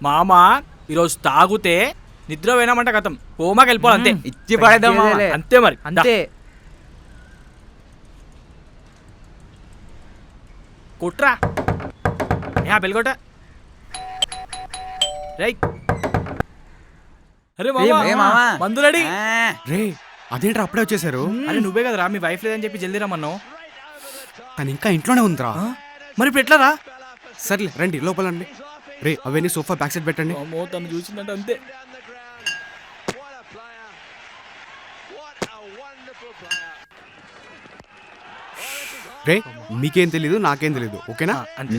మామ ఈరోజు తాగుతే నిద్ర పోయినామంట కథం హోమాకి వెళ్ళిపోవాలి అంతే. ఇచ్చి పడేద్దాం అంతే మరి అంతే. కొట్రా బెల్గొట్ట రై. అరే మామా మందు రెడీ. రే అదేంట్రా అప్పుడే వచ్చేసారు? అరే నువ్వే కదరా మీ వైఫ్ లేదని చెప్పి జల్దీ రమ్మన్నావు. తను ఇంకా ఇంట్లోనే ఉందిరా. మరి ఇప్పుడు ఎట్లా రా? సర్లే రండి లోపల రండి. రే అవన్నీ సోఫా బ్యాక్ సైడ్ పెట్టండి. అమ్మో తను చూసిందంటే అంతే. రే మీకేం తెలీదు నాకేం తెలీదు ఓకేనా? అంతే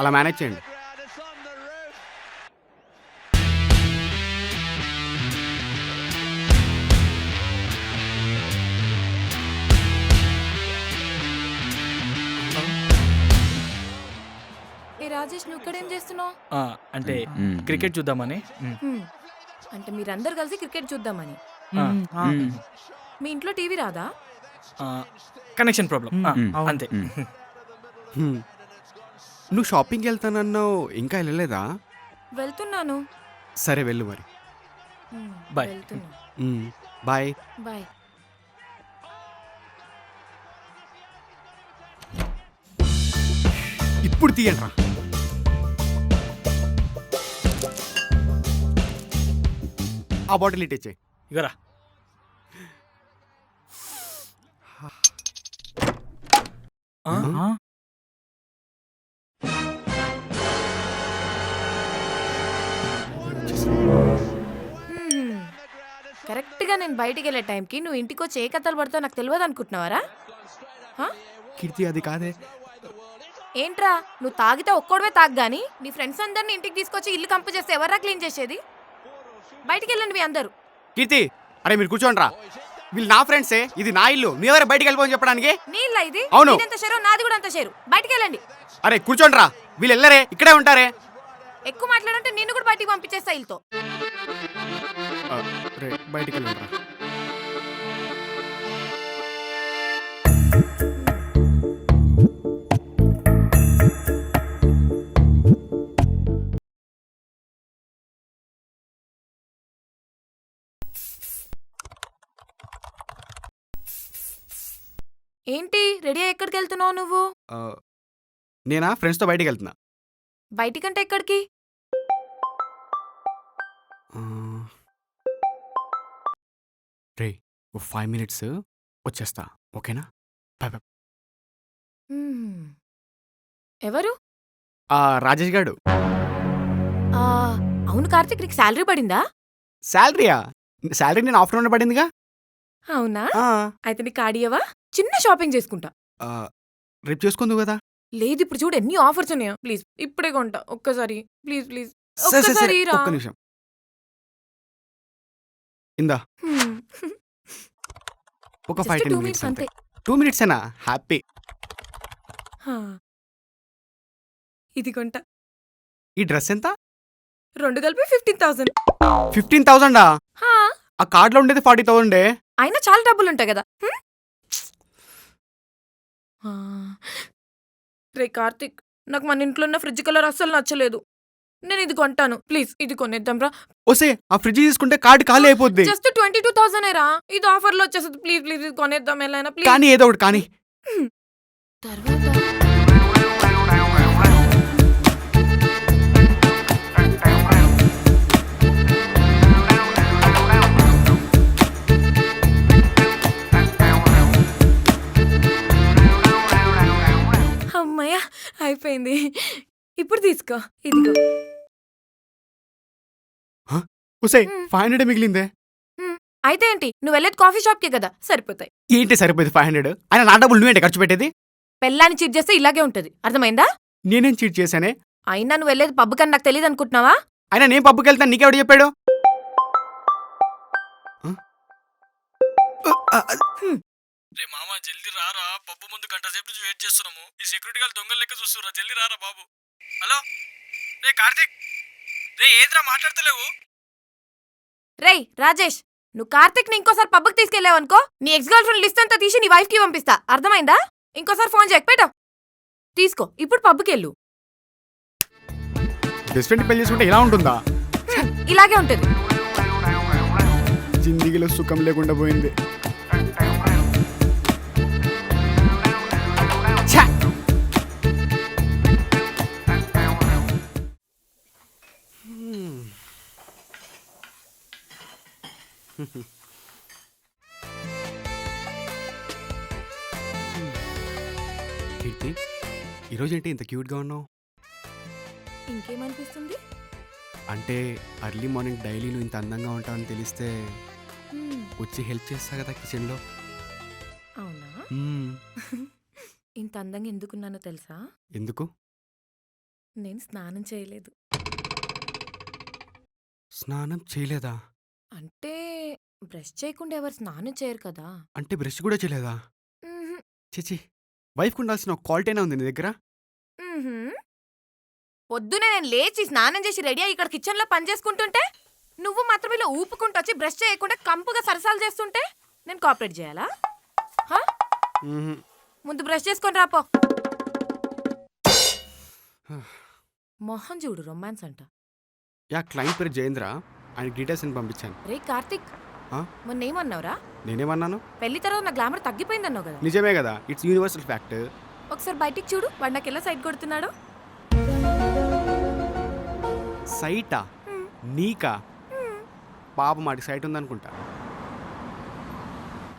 అలా మేనేజ్ చేయండి. రాజేష్ నువ్వు ఇక్కడేం చేస్తున్నావు? అంటే క్రికెట్ చూద్దామని. అంటే మీరందరు కలిసి క్రికెట్ చూద్దామని. మీ ఇంట్లో టీవీ రాదా? కనెక్షన్ ప్రాబ్లం అంతే. నువ్వు షాపింగ్కి వెళ్తానన్నావు ఇంకా వెళ్ళలేదా? వెళ్తున్నాను. సరే వెళ్ళు మరి. బాయ్. Bye bye. ఇప్పుడు తీయండి రా. ఆ బాటిల్ ఇచ్చేయి. ఇగరా కరెక్ట్ గా నేను బయటికి వెళ్ళే టైంకి నువ్వు ఇంటికి వచ్చి ఏ కథలు పడతావు నాకు తెలియదు అనుకుంటున్నావరా? కీర్తి అది కాదే. ఏంట్రా నువ్వు తాగితే ఒక్కడవే తాగ్గాని నీ ఫ్రెండ్స్ అందరిని ఇంటికి తీసుకొచ్చి ఇల్లు కంపు చేస్తే ఎవర్రా క్లీన్ చేసేది? బయటికి వెళ్ళండి మీ అందరూ. కీర్తి అరే మీరు కూర్చోండి రా. వీళ్ళు నా ఫ్రెండ్సే, ఇది నా ఇల్లు. మీరెవరు బయటికి వెళ్ళిపోని చెప్పడానికి? నీళ్ళ ఇది? అవును. ఎంత షేరు నాది కూడా అంత షేరు. బయటికి వెళ్ళండి. అరే కూర్చోండి రా. వీళ్ళు వెళ్ళరే ఇక్కడే ఉంటారే. ఎక్కువ మాట్లాడంటే నిన్ను కూడా బయటికి పంపించేస్తా ఇల్లుతో. బయటికి వెళ్ళండి రా. ఏంటి రెడీ ఎక్కడికి వెళ్తున్నావు నువ్వు? నేనా ఫ్రెండ్స్తో బయటికి వెళ్తున్నా. బయటికంటే ఎక్కడికి? రే 5 minutes వచ్చేస్తా ఓకేనా? Bye bye. ఎవరు? రాజేష్ గారు. అవును కార్తిక్ నీకు శాలరీ పడిందా? శాలరీయా? శాలరీ నేను ఆఫ్టర్నూన్ పడిందిగా. అవునా? అయితే నీకు ఆడియవా? చిన్న షాపింగ్ చేసుకుంటా. రేపు చేసుకుందు కదా. లేదు ఇప్పుడు చూడు ఎన్ని ఆఫర్స్ ఉన్నాయో. ప్లీజ్ ఇప్పుడే కొంటా. ఒక్కసారి ప్లీజ్ ప్లీజ్ ఒక్కసారి రా. ఒక్క నిమిషం ఇందా ఒక 5-10 minutes అంతే. 2 minutes ఏనా? హ్యాపీ. ఇది కొంటా. ఈ డ్రెస్ ఎంత? రెండు కలిపి 15,000. 15,000? ఆ కార్డ్ లో ఉండేది 40,000. అయినా చాలా డబ్బులు ఉంటాయి కదా. రే కార్తిక్ నాకు మన ఇంట్లో ఉన్న ఫ్రిడ్జ్ కలర్ అస్సలు నచ్చలేదు. నేను ఇది కొంటాను. ప్లీజ్ ఇది కొనేద్దాం రా. ఓసే ఆ ఫ్రిడ్జ్ తీసుకుంటే కార్డ్ ఖాళీ అయిపోద్ది. జస్ట్ 22,000 రా. ఇది ఆఫర్ లో వచ్చేస్తుంది. ప్లీజ్ ప్లీజ్ ఇది కొనేద్దాం ఎలా అయినా ప్లీజ్. కానీ ఏదో ఒకటి కానీ. తర్వాత అమ్మయ్య అయిపోయింది. ఇప్పుడు తీసుకో. ఇదిగో. ఓసే 500 మిగిలిందే. అయితే ఏంటి నువ్వు వెళ్ళేది కాఫీ షాప్ కే కదా, సరిపోతాయి. ఏంటి సరిపోయింది 500? అయినా నా డబ్బులు నువ్వేంటి ఖర్చు పెట్టేది? పెళ్ళాన్ని చీట్ చేస్తే ఇలాగే ఉంటది, అర్థమైందా? నేనేం చీట్ చేశానే? అయినా నువ్వు వెళ్ళేది పబ్బు కని నాకు తెలియదు అనుకుంటున్నావా? అయినా నేను పబ్బుకి వెళ్తాను నీకెవడు చెప్పాడు? రే మామా జల్దీ రారా, పబ్బు ముందు గంట సేపు నుంచి వెయిట్ చేస్తున్నాము. ఈ సెక్యూరిటీ గారు దొంగలు లెక్క చూస్తురా, జల్దీ రారా బాబు. హలో రే కార్తిక్, రే ఏంద్రా మాట్లాడతలేవు? రేయ్ రాజేష్, నువ్వు కార్తిక్ ని ఇంకోసారి పబ్బుకి తీసుకెళ్లావనుకో నీ ఎక్స్ గర్ల్ ఫ్రెండ్ లిస్ట్ అంతా తీసి నీ వైఫ్ కి పంపిస్తా, అర్థమైందా? ఇంకోసారి ఫోన్ చేయకపోయాడు తీసుకో. ఇప్పుడు పబ్బుకి వెళ్ళు. బెస్ట్ ఫ్రెండ్ పెళ్లి చేసుకుంటే ఇలా ఉంటుందా? ఇలాగే ఉంటుంది. జిందగీలో సుఖం లేకుండా పోయింది. ఛ! కీర్తి, ఈరోజు ఏంటి ఇంత క్యూట్గా ఉన్నావు? ఇంకేమనిపిస్తుంది? అంటే అర్లీ మార్నింగ్ డైలీ నువ్వు ఇంత అందంగా ఉంటావని తెలిస్తే వచ్చి హెల్ప్ చేస్తా కదా కిచెన్లో. అవునా? ఇంత అందంగా ఎందుకున్నానో తెలుసా? ఎందుకు? నేను స్నానం చేయలేదు. స్నానం చేయలేదా? అంటే బ్రష్ చేయకుండా ఎవరు స్నానం చేయరు కదా. అంటే బ్రష్ కూడా చేయలేదా? మ్హూ. చిచి, వైఫ్కి ఉండాల్సిన ఒక క్వాలిటీనే ఉంది నీ దగ్గర. మ్హూ. పొద్దునే నేను లేచి స్నానం చేసి రెడీ అయ్యి ఇక్కడ కిచెన్లో పని చేసుకుంటుంటే నువ్వు మాత్రం ఇలా ఊపుకుంటూ వచ్చి బ్రష్ చేయకుండా కంపుగా సరసాలు చేస్తుంటే నేను కోఆపరేట్ చేయాలా? హా? మ్హూ. ముందు బ్రష్ చేసుకొని రాపో. మొహం చూడు, రొమాన్స్ అంట. యా, క్లయింట్ పేరు జయేంద్ర. ఆయన డీటెయిల్స్ అని పంపించాను. రే కార్తిక్, ఆ? మొన్న ఏమన్నావురా? నేనేమన్నాను? పెళ్లి తర్వాత నా గ్లామర్ తగ్గిపోయిందన్నావు కదా. నిజమే కదా, ఇట్స్ యూనివర్సల్ ఫ్యాక్ట్. ఒకసారి బయటికి చూడు, వాడు నాకు ఎలా సైడ్ కొడుతున్నాడు. సైటా? నీకా? పాప మాటికి సైట్ ఉందనుకుంటా.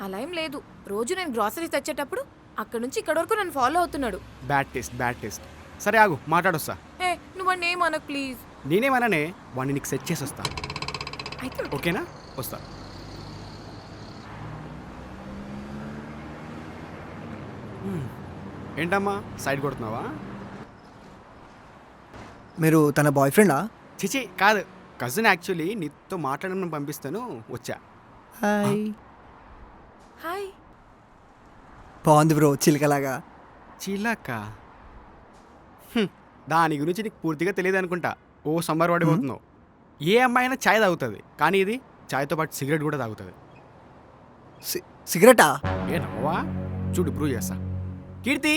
అలా ఏం లేదు. రోజు నేను గ్రాసరీస్ తెచ్చేటప్పుడు అక్కడ నుంచి ఇక్కడ వరకు నన్ను ఫాలో అవుతున్నాడు. Bad taste. సరే ఆగు, మాట్లాడొస్తా. ఏ నువ్వు వాడిని ఏమనకు ప్లీజ్. నేనేమన్నానే, వాడిని నీకు సెట్ చేసి వస్తా. అయితే ఓకేనా? వస్తా. ఏంటమ్మా సైడ్ కొడుతున్నావా? మీరు తన బాయ్ ఫ్రెండా? చిచి కాదు, కజిన్. యాక్చువల్లీ నీతో మాట్లాడమని పంపిస్తాను, వచ్చా. హాయ్. హాయ్. బాగుంది బ్రో, చిలకలాగా. చిలక? దాని గురించి నీకు పూర్తిగా తెలియదు అనుకుంటా. ఓ సమ్మర్ పడిపోతున్నావు. ఏ అమ్మాయి అయినా ఛాయ్ తాగుతుంది, కానీ ఇది ఛాయ్తో పాటు సిగరెట్ కూడా తాగుతుంది. సిగరెటా? ఏ నవ్వా? చూడు, ప్రూవ్ చేస్తా. కీర్తి,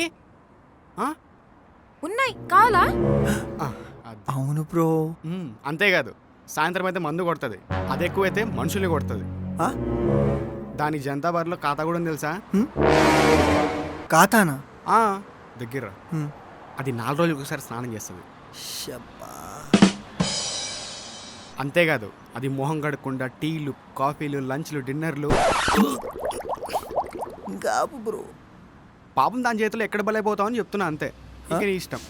ఉన్నాయి కావాలా? అవును బ్రో. అంతేకాదు, సాయంత్రం అయితే మందు కొడుతుంది. అది ఎక్కువైతే మనుషుల్ని కొడుతుంది. దాని జనతా బార్లో ఖాతా కూడా ఉంది తెలుసా? ఖాతానా? దగ్గర. అది 4 రోజులకు ఒకసారి స్నానం చేస్తుంది. అంతేకాదు, అది మొహం కడకుండా టీలు, కాఫీలు, లంచ్లు, డిన్నర్లు. బ్రో పాపం దాని చేతిలో ఎక్కడ బలైపోతామని చెప్తున్నా, అంతే. ఇక నీ ఇష్టం.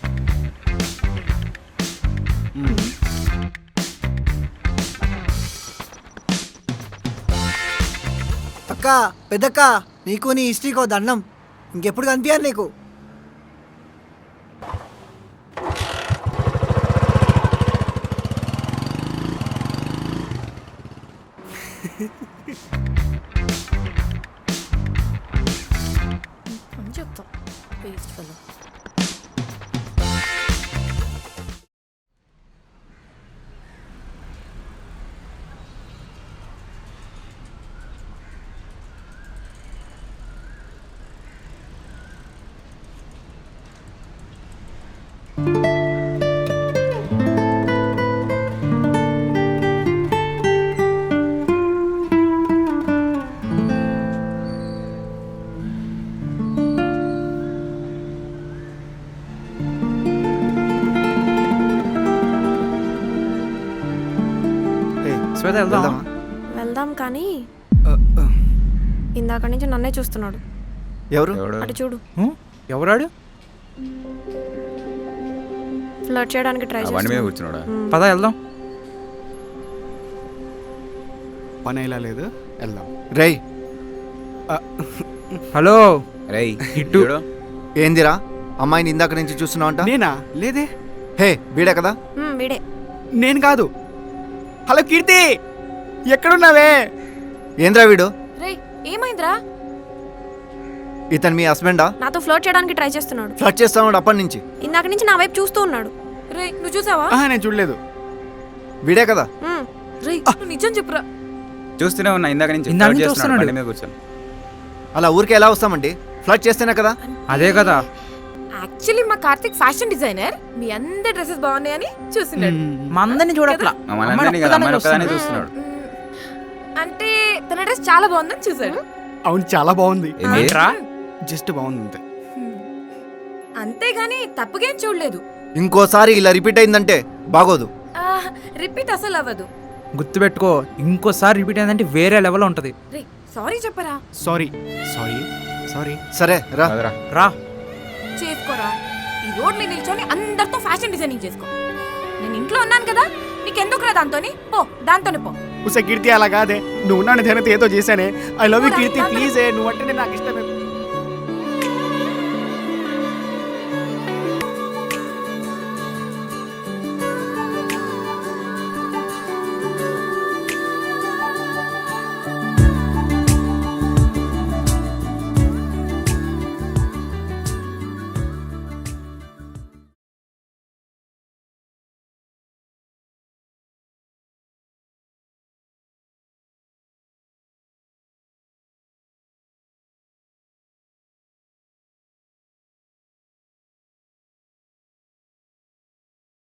అక్క, పెద్దక్క, నీకు నీ హిస్టరీకో దండం. ఇంకెప్పుడు కనిపించాను నీకు. అని చెప్తా వేస్ట్ ఫెలో. వెళ్దాం కానీ ఇందాక నుంచి నన్నే చూస్తున్నాడు. ఎవరు? అటు చూడు. ఎవరాడు? ఫ్లర్ట్ చేయడానికి ట్రై కూర్చున్నాడా? పద వెళ్దాం. పని ఇలా లేదు, వెళ్దాం. రేయ్, హలో రేయ్, ఇటు. ఏందిరా అమ్మాయిని ఇందాక నుంచి చూస్తున్నావు అంట? నేనా? లేదే. హే, వీడే కదా? వీడే. నేను కాదు. హలో కీర్తి, ఎక్కడున్నావే? ఏంద్రా వీడు? రే ఏమైందిరా? ఇతను మీ హస్బెండా? నాతో ఫ్లర్ట్ చేయడానికి ట్రై చేస్తున్నాడు. ఫ్లర్ట్ చేస్తున్నాడు అప్పటి నుంచి. ఇందాక నుంచి నా వైపు చూస్తూ ఉన్నాడు. రే నువ్వు చూసావా? నేను చూడలేదు. వీడే కదా? రే నువ్వు నిజం చెప్పురా. చూస్తూనే ఉన్నా ఇందాక నుంచి. కూర్చొని అలా ఊరికే ఎలా వస్తామండి? ఫ్లర్ట్ చేస్తేనే కదా. అదే కదా. యాక్చువల్లీ మా కార్తిక్ ఫ్యాషన్ డిజైనర్, మీ అందరి డ్రెస్సెస్ బాగున్నాయని చూస్తున్నాడు. మా అందరిని చూడట్లా మమ్మల్ని అందరినీ కదా అమ్మాయిని ఒక్కదానే చూస్తున్నాడు. అంటే తన డ్రెస్ చాలా బాగుందని చూసాడు. అవును చాలా బాగుంది. ఏంట్రా జస్ట్ బాగుంది అంతే. అంతేగాని తప్పుగేం చూడలేదు. ఇంకోసారి ఇలా రిపీట్ అయిందంటే బాగోదు. రిపీట్ అసలు అవ్వదు. గుర్తుపెట్టుకో, ఇంకోసారి రిపీట్ అయిందంటే వేరే లెవెల్ ఉంటది. రే సారీ చెప్పరా. Sorry sorry sorry. సరే రా. అదరా. రా. చేసుకోరా. ఈ రోడ్ మీద నిల్చొని అందరితో ఫ్యాషన్ డిజైనింగ్ చేసుకో. నేను ఇంట్లో ఉన్నాను కదా, నీకెందుకురా దాంతోని? పో, దాంతోనే పో. ఉసే కీర్తి అలా కాదే, నువ్వు నన్ను ధ్యానంతో ఏదో చేశానే. I love you Keerthi, please. నువ్వు అంటే నాకు ఇష్టమే.